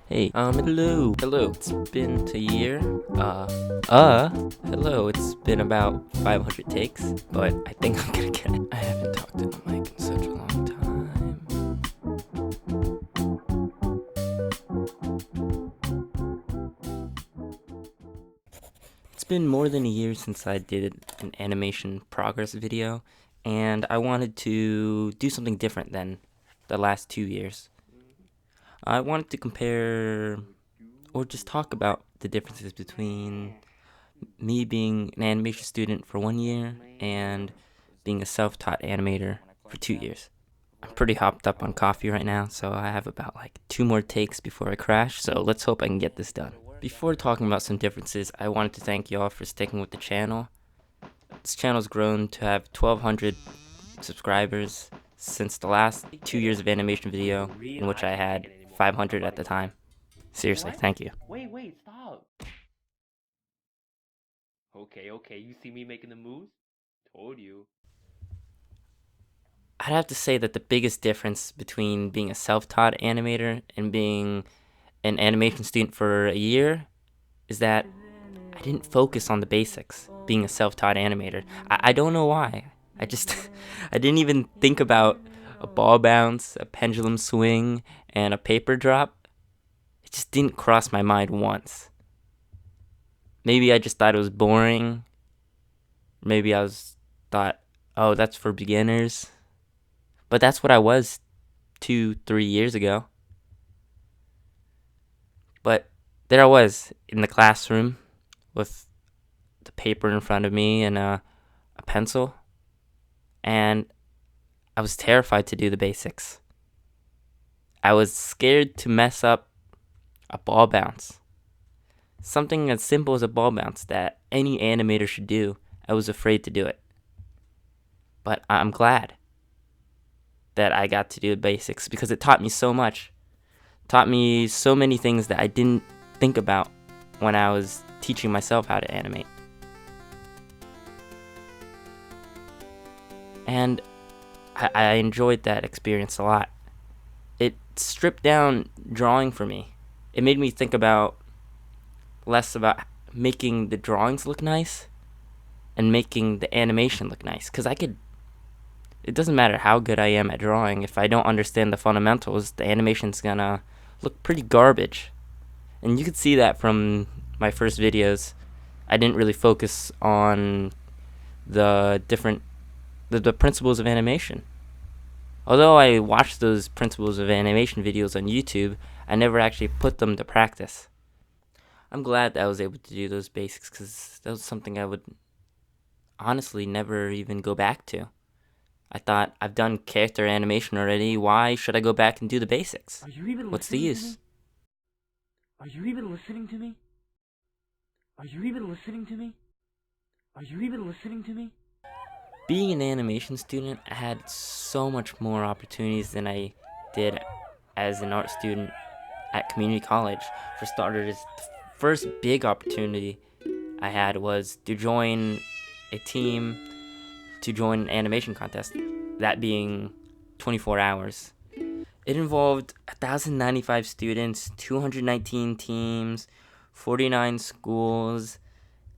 Hey, hello, it's been a year, hello, it's been about 500 takes, but I think I'm gonna get it. I haven't talked to the mic in such a long time. It's been more than a year since I did an animation progress video, and I wanted to do something different than the last 2 years. I wanted to compare or just talk about the differences between me being an animation student for 1 year and being a self-taught animator for 2 years. I'm pretty hopped up on coffee right now, so I have about like 2 more takes before I crash, so let's hope I can get this done. Before talking about some differences, I wanted to thank y'all for sticking with the channel. This channel's grown to have 1,200 subscribers since the last 2 years of animation video, in which I had 500 at the time. Seriously, thank you. Wait, stop. Okay, you see me making the moves? Told you. I'd have to say that the biggest difference between being a self-taught animator and being an animation student for a year is that I didn't focus on the basics being a self-taught animator. I don't know why. I just, I didn't even think about a ball bounce, a pendulum swing, and a paper drop. It just didn't cross my mind once. Maybe I just thought it was boring. Maybe thought, oh, that's for beginners. But that's what I was 2-3 years ago. But there I was in the classroom with the paper in front of me and a pencil. And I was terrified to do the basics. I was scared to mess up a ball bounce. Something as simple as a ball bounce that any animator should do. I was afraid to do it. But I'm glad that I got to do the basics because it taught me so much. Taught me so many things that I didn't think about when I was teaching myself how to animate. And I enjoyed that experience a lot. It stripped down drawing for me. It made me think about less about making the drawings look nice and making the animation look nice. Because it doesn't matter how good I am at drawing, if I don't understand the fundamentals, the animation's gonna look pretty garbage. And you could see that from my first videos. I didn't really focus on the principles of animation. Although I watched those principles of animation videos on YouTube, I never actually put them to practice. I'm glad that I was able to do those basics because that was something I would honestly never even go back to. I thought, I've done character animation already, why should I go back and do the basics? What's the use? Are you even listening to me? Are you even listening to me? Are you even listening to me? Being an animation student, I had so much more opportunities than I did as an art student at community college. For starters, the first big opportunity I had was to join a team to join an animation contest, that being 24 hours. It involved 1,095 students, 219 teams, 49 schools,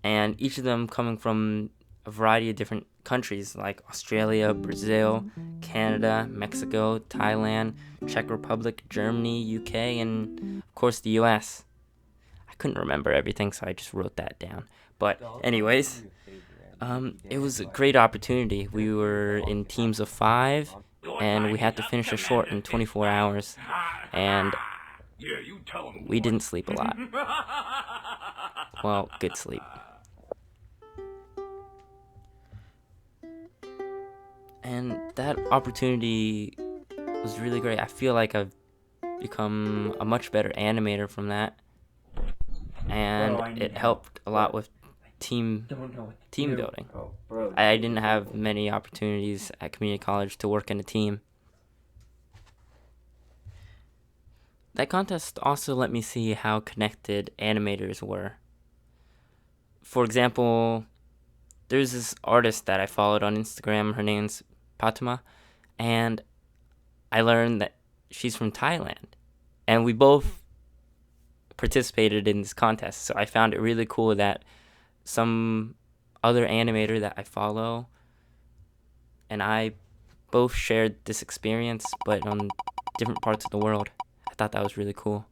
and each of them coming from a variety of different countries like Australia, Brazil, Canada, Mexico, Thailand, Czech Republic, Germany, UK, and of course the US. I couldn't remember everything, so I just wrote that down. But anyways, it was a great opportunity. We were in teams of 5, and we had to finish a short in 24 hours, and we didn't sleep a lot. Well, good sleep. And that opportunity was really great. I feel like I've become a much better animator from that, and it helped a lot with team building. I didn't have many opportunities at community college to work in a team. That contest also let me see how connected animators were. For example, there's this artist that I followed on Instagram. Her name's Pattama, and I learned that she's from Thailand. And we both participated in this contest. So I found it really cool that some other animator that I follow and I both shared this experience, but on different parts of the world. I thought that was really cool.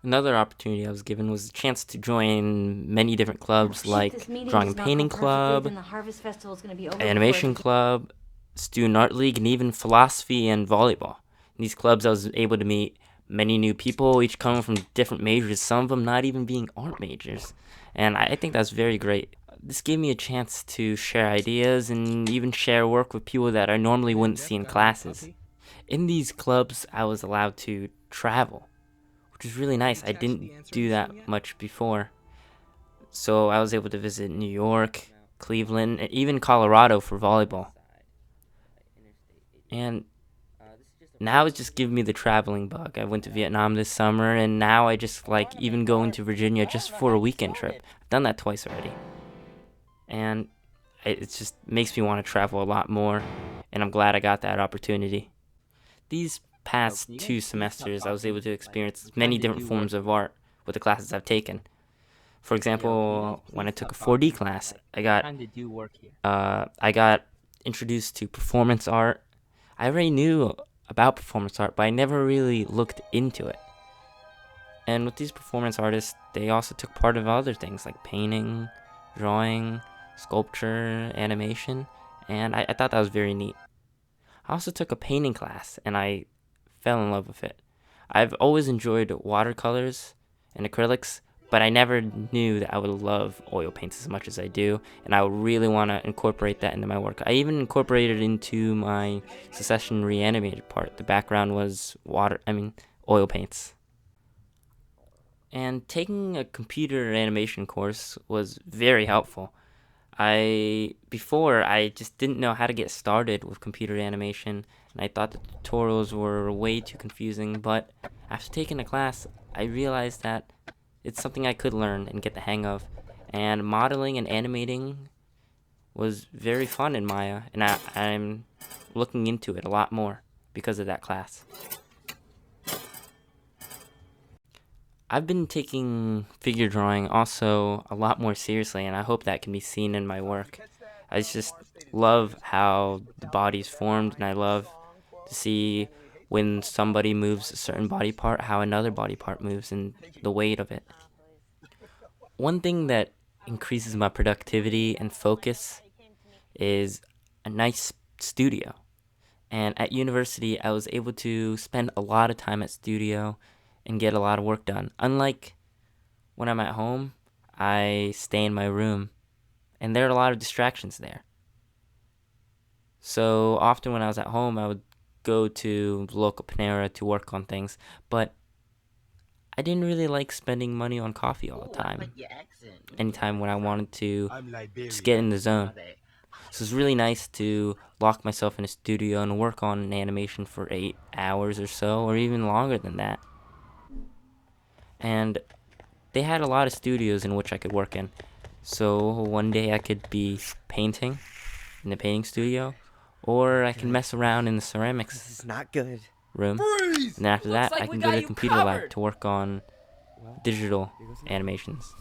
Another opportunity I was given was a chance to join many different clubs like Drawing and Painting Club, Animation Club, Student Art League, and even Philosophy and Volleyball. In these clubs I was able to meet many new people, each coming from different majors, some of them not even being art majors. And I think that's very great. This gave me a chance to share ideas and even share work with people that I normally wouldn't see in classes. In these clubs, I was allowed to travel, which was really nice. I didn't do that much before. So I was able to visit New York, Cleveland, and even Colorado for volleyball. And now it's just giving me the traveling bug. I went to Vietnam this summer, and now I just like even going to Virginia just for a weekend trip. I've done that twice already. And it just makes me want to travel a lot more, and I'm glad I got that opportunity. These past 2 semesters, I was able to experience many different forms of art with the classes I've taken. For example, when I took a 4D class, I got introduced to performance art. I already knew about performance art, but I never really looked into it. And with these performance artists, they also took part of other things like painting, drawing, sculpture, animation, and I thought that was very neat. I also took a painting class, and I fell in love with it. I've always enjoyed watercolors and acrylics, but I never knew that I would love oil paints as much as I do, and I would really want to incorporate that into my work. I even incorporated it into my Secession Reanimated part. The background was oil paints. And taking a computer animation course was very helpful. Before I just didn't know how to get started with computer animation, and I thought the tutorials were way too confusing, but after taking a class, I realized that it's something I could learn and get the hang of, and modeling and animating was very fun in Maya, and I'm looking into it a lot more because of that class. I've been taking figure drawing also a lot more seriously, and I hope that can be seen in my work. I just love how the body's formed, and I love to see when somebody moves a certain body part, how another body part moves, and the weight of it. One thing that increases my productivity and focus is a nice studio. And at university, I was able to spend a lot of time at studio and get a lot of work done. Unlike when I'm at home, I stay in my room, and there are a lot of distractions there. So often when I was at home, I would go to the local Panera to work on things, but I didn't really like spending money on coffee all the time. Anytime when I wanted to just get in the zone. So it's really nice to lock myself in a studio and work on an animation for 8 hours or so, or even longer than that. And they had a lot of studios in which I could work in. So one day I could be painting in the painting studio, or I can mess around in the ceramics This is not good. room. Freeze! And after that, I can go to the computer lab to work on digital animations.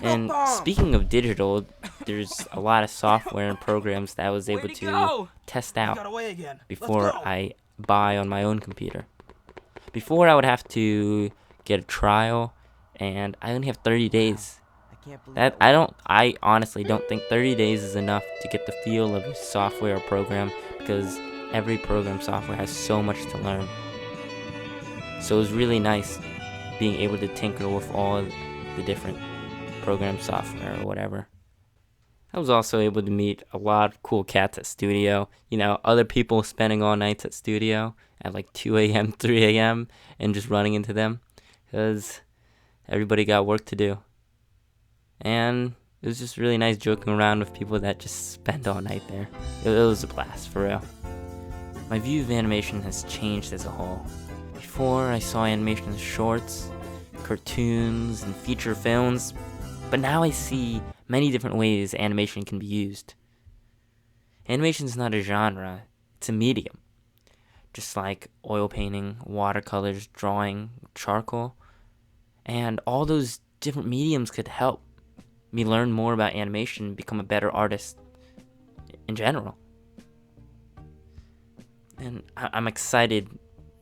And speaking of digital, there's a lot of software and programs that I was able to test out before I buy on my own computer. Before, I would have to get a trial, and I only have 30 days. I honestly don't think 30 days is enough to get the feel of a software or program, because every program software has so much to learn. So it was really nice being able to tinker with all the different program software or whatever. I was also able to meet a lot of cool cats at studio. Other people spending all nights at studio at like 2 a.m., 3 a.m. and just running into them because everybody got work to do. And it was just really nice joking around with people that just spend all night there. It was a blast, for real. My view of animation has changed as a whole. Before, I saw animation as shorts, cartoons, and feature films, but now I see many different ways animation can be used. Animation is not a genre, it's a medium. just like oil painting, watercolors, drawing, charcoal. And all those different mediums could help me learn more about animation and become a better artist in general. And I'm excited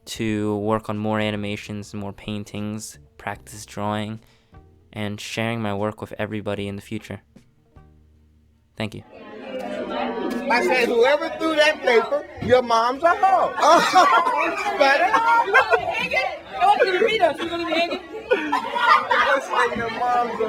to work on more animations, more paintings, practice drawing, and sharing my work with everybody in the future. Thank you. I said, whoever threw that paper, your mom's a hoe. Oh, better. You're going to be hanging? You're going to be hanging? Your mom's a